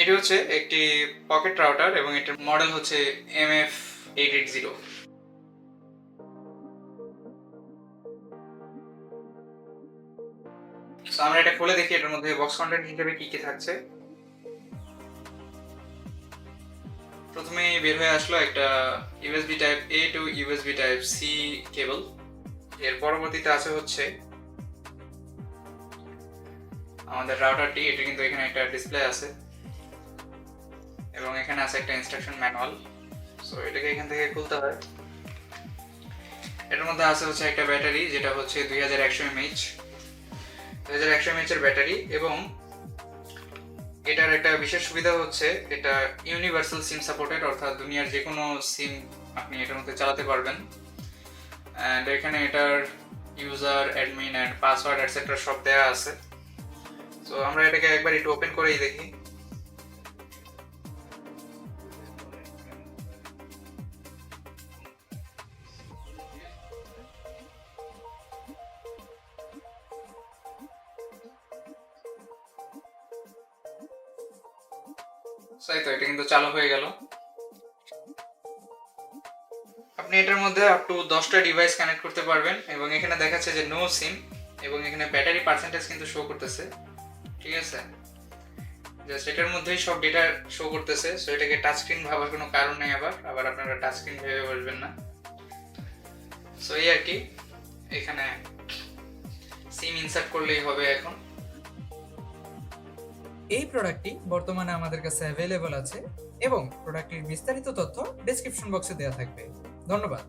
এটি হচ্ছে একটি পকেট রাউটার এবং এটার মডেল হচ্ছে MF880। সো আমরা এটা খুলে দেখি এটার মধ্যে বক্স কন্টেন্ট হিসেবে কি কি থাকছে। প্রথমেই বের হয়ে আসলো একটা USB type A to USB type C cable. এর পরবর্তীতে আছে হচ্ছে আমাদের রাউটারটি। এটা কিন্তু এখানে একটা ডিসপ্লে আছে এবং এখানে আছে একটা ইনস্ট্রাকশন ম্যানুয়াল। সো এটাকে এখান থেকে খুলতে হয়। এটার মধ্যে আছে হচ্ছে একটা ব্যাটারি, যেটা হচ্ছে 2100 mAh 2100 mAh এর ব্যাটারি। এবং এটার একটা বিশেষ সুবিধা হচ্ছে এটা ইউনিভার্সাল সিম সাপোর্টেড, অর্থাৎ দুনিয়ার যে কোনো সিম আপনি এটার মধ্যে চালাতে পারবেন। অ্যান্ড এখানে এটার user, admin and password etcetera সব দেওয়া আছে। তো আমরা এটাকে একবার একটু ওপেন করেই দেখি। তাই তো, এটা কিন্তু চালু হয়ে গেল। আপনি এটার মধ্যে আপ টু 10টা ডিভাইস কানেক্ট করতে পারবেন এবং এখানে দেখাচ্ছে যে নো সিম এবং এখানে ব্যাটারি পার্সেন্টেজ কিন্তু শো করতেছে। ঠিক আছে, জাস্ট এটার মধ্যেই সব ডেটা শো করতেছে। সো এটাকে টাচ স্ক্রিন ভাবার কোনো কারণ নেই। আবার আপনারা টাচ স্ক্রিন ভেবে বসবেন না। সো এই আর কি, এখানে সিম ইনসার্ট করলেই হবে এখন। এই প্রোডাক্টটি বর্তমানে আমাদের কাছে অ্যাভেলেবল আছে এবং প্রোডাক্টটির বিস্তারিত তথ্য ডেসক্রিপশন বক্সে দেওয়া থাকবে। ধন্যবাদ।